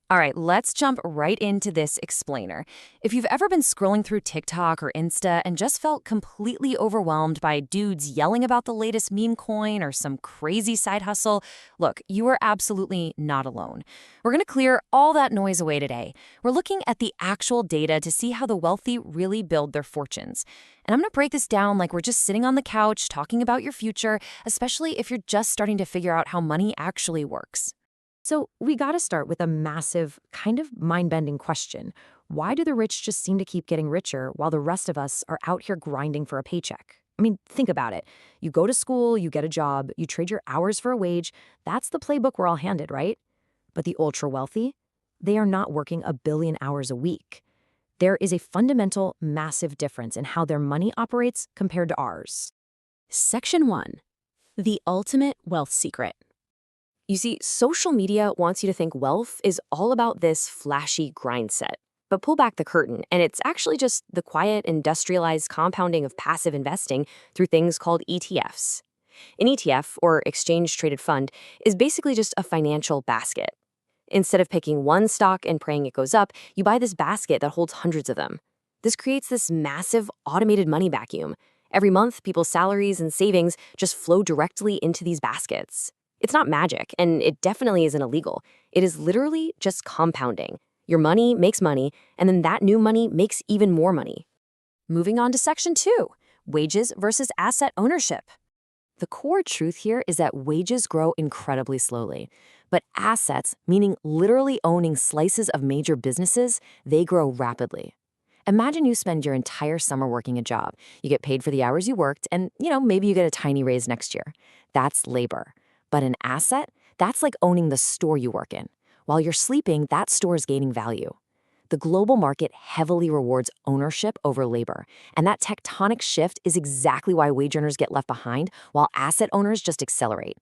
All right, let's jump right into this explainer. If you've ever been scrolling through TikTok or Insta and just felt completely overwhelmed by dudes yelling about the latest meme coin or some crazy side hustle, look, you are absolutely not alone. We're going to clear all that noise away today. We're looking at the actual data to see how the wealthy really build their fortunes. And I'm going to break this down like we're just sitting on the couch talking about your future, especially if you're just starting to figure out how money actually works. So we got to start with a massive, kind of mind-bending question. Why do the rich just seem to keep getting richer while the rest of us are out here grinding for a paycheck? I mean, think about it. You go to school, you get a job, you trade your hours for a wage. That's the playbook we're all handed, right? But the ultra-wealthy? They are not working a billion hours a week. There is a fundamental, massive difference in how their money operates compared to ours. Section 1. The ultimate wealth secret. You see, social media wants you to think wealth is all about this flashy grind set. But pull back the curtain, and it's actually just the quiet, industrialized compounding of passive investing through things called ETFs. An ETF, or exchange-traded fund, is basically just a financial basket. Instead of picking one stock and praying it goes up, you buy this basket that holds hundreds of them. This creates this massive automated money vacuum. Every month, people's salaries and savings just flow directly into these baskets. It's not magic, and it definitely isn't illegal. It is literally just compounding. Your money makes money, and then that new money makes even more money. Moving on to Section 2, wages versus asset ownership. The core truth here is that wages grow incredibly slowly, but assets, meaning literally owning slices of major businesses, they grow rapidly. Imagine you spend your entire summer working a job. You get paid for the hours you worked, and maybe you get a tiny raise next year. That's labor. But an asset, that's like owning the store you work in. While you're sleeping, that store is gaining value. The global market heavily rewards ownership over labor, and that tectonic shift is exactly why wage earners get left behind while asset owners just accelerate.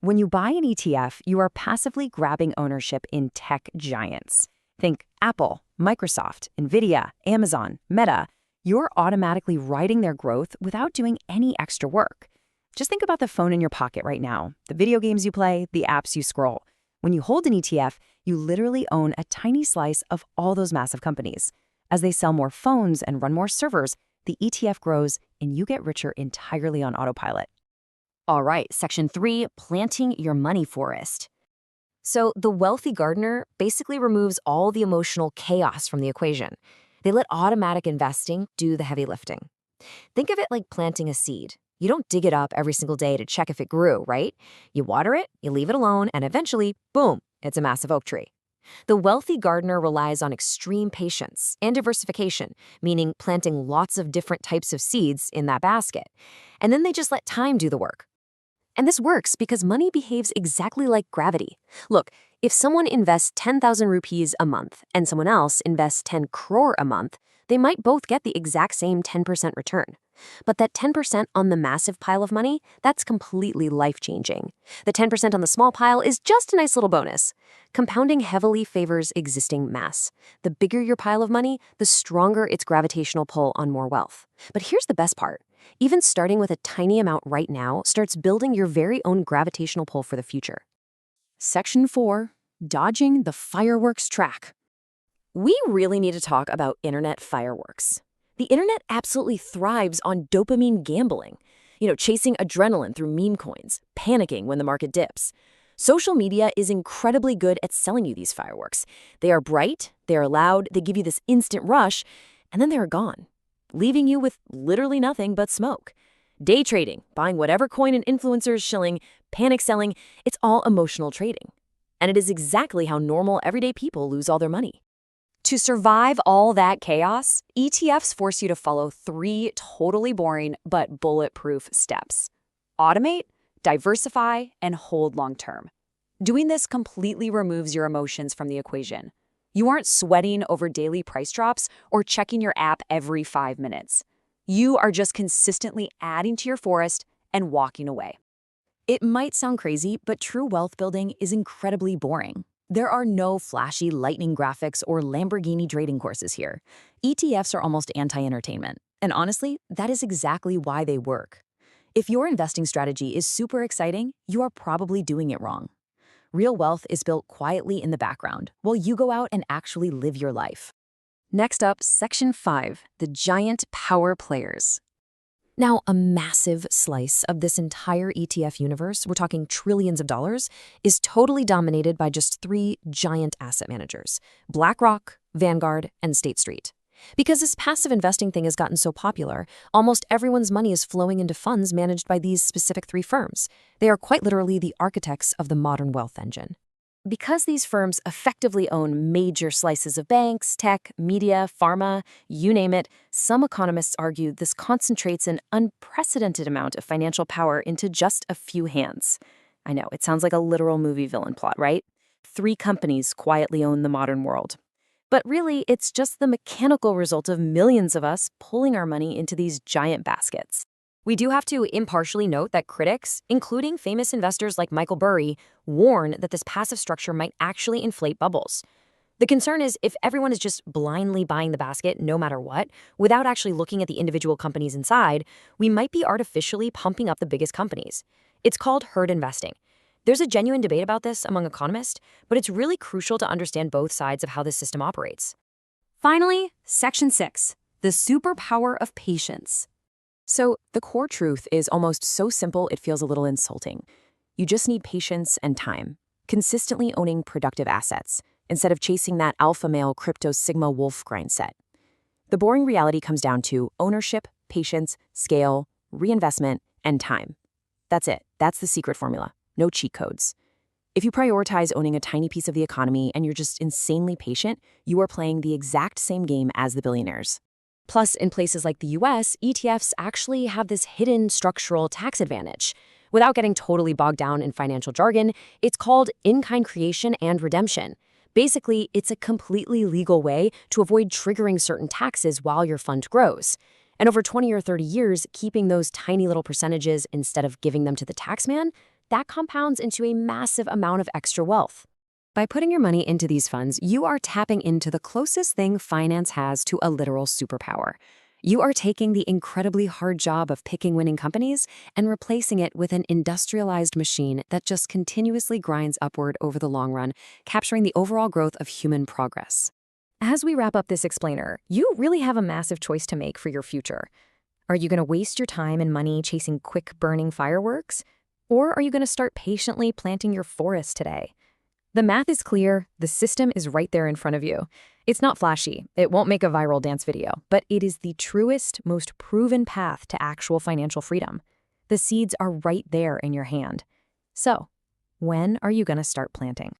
When you buy an ETF, you are passively grabbing ownership in tech giants. Think Apple, Microsoft, Nvidia, Amazon, Meta. You're automatically riding their growth without doing any extra work. Just think about the phone in your pocket right now, the video games you play, the apps you scroll. When you hold an ETF, you literally own a tiny slice of all those massive companies. As they sell more phones and run more servers, the ETF grows and you get richer entirely on autopilot. All right, Section 3, planting your money forest. So the wealthy gardener basically removes all the emotional chaos from the equation. They let automatic investing do the heavy lifting. Think of it like planting a seed. You don't dig it up every single day to check if it grew, right? You water it, you leave it alone, and eventually, boom, it's a massive oak tree. The wealthy gardener relies on extreme patience and diversification, meaning planting lots of different types of seeds in that basket. And then they just let time do the work. And this works because money behaves exactly like gravity. Look, if someone invests 10,000 rupees a month and someone else invests 10 crore a month, they might both get the exact same 10% return. But that 10% on the massive pile of money, that's completely life-changing. The 10% on the small pile is just a nice little bonus. Compounding heavily favors existing mass. The bigger your pile of money, the stronger its gravitational pull on more wealth. But here's the best part. Even starting with a tiny amount right now starts building your very own gravitational pull for the future. Section 4, dodging the fireworks track. We really need to talk about internet fireworks. The internet absolutely thrives on dopamine gambling. Chasing adrenaline through meme coins, panicking when the market dips. Social media is incredibly good at selling you these fireworks. They are bright, they are loud, they give you this instant rush, and then they are gone, leaving you with literally nothing but smoke. Day trading, buying whatever coin an influencer is shilling, panic selling, it's all emotional trading. And it is exactly how normal everyday people lose all their money. To survive all that chaos, ETFs force you to follow 3 totally boring but bulletproof steps. Automate, diversify, and hold long-term. Doing this completely removes your emotions from the equation. You aren't sweating over daily price drops or checking your app every 5 minutes. You are just consistently adding to your forest and walking away. It might sound crazy, but true wealth building is incredibly boring. There are no flashy lightning graphics or Lamborghini trading courses here. ETFs are almost anti-entertainment. And honestly, that is exactly why they work. If your investing strategy is super exciting, you are probably doing it wrong. Real wealth is built quietly in the background, while you go out and actually live your life. Next up, Section 5, the giant power players. Now, a massive slice of this entire ETF universe, we're talking trillions of dollars, is totally dominated by just three giant asset managers: BlackRock, Vanguard, and State Street. Because this passive investing thing has gotten so popular, almost everyone's money is flowing into funds managed by these specific three firms. They are quite literally the architects of the modern wealth engine. Because these firms effectively own major slices of banks, tech, media, pharma, you name it, some economists argue this concentrates an unprecedented amount of financial power into just a few hands. I know, it sounds like a literal movie villain plot, right? Three companies quietly own the modern world. But really, it's just the mechanical result of millions of us pulling our money into these giant baskets. We do have to impartially note that critics, including famous investors like Michael Burry, warn that this passive structure might actually inflate bubbles. The concern is if everyone is just blindly buying the basket no matter what, without actually looking at the individual companies inside, we might be artificially pumping up the biggest companies. It's called herd investing. There's a genuine debate about this among economists, but it's really crucial to understand both sides of how this system operates. Finally, Section 6, the superpower of patience. So the core truth is almost so simple it feels a little insulting. You just need patience and time, consistently owning productive assets, instead of chasing that alpha male crypto sigma wolf grind set. The boring reality comes down to ownership, patience, scale, reinvestment, and time. That's it. That's the secret formula. No cheat codes. If you prioritize owning a tiny piece of the economy and you're just insanely patient, you are playing the exact same game as the billionaires. Plus, in places like the US, ETFs actually have this hidden structural tax advantage. Without getting totally bogged down in financial jargon, it's called in-kind creation and redemption. Basically, it's a completely legal way to avoid triggering certain taxes while your fund grows. And over 20 or 30 years, keeping those tiny little percentages instead of giving them to the taxman, that compounds into a massive amount of extra wealth. By putting your money into these funds, you are tapping into the closest thing finance has to a literal superpower. You are taking the incredibly hard job of picking winning companies and replacing it with an industrialized machine that just continuously grinds upward over the long run, capturing the overall growth of human progress. As we wrap up this explainer, you really have a massive choice to make for your future. Are you going to waste your time and money chasing quick-burning fireworks? Or are you going to start patiently planting your forest today? The math is clear, the system is right there in front of you. It's not flashy, it won't make a viral dance video, but it is the truest, most proven path to actual financial freedom. The seeds are right there in your hand. So, when are you going to start planting?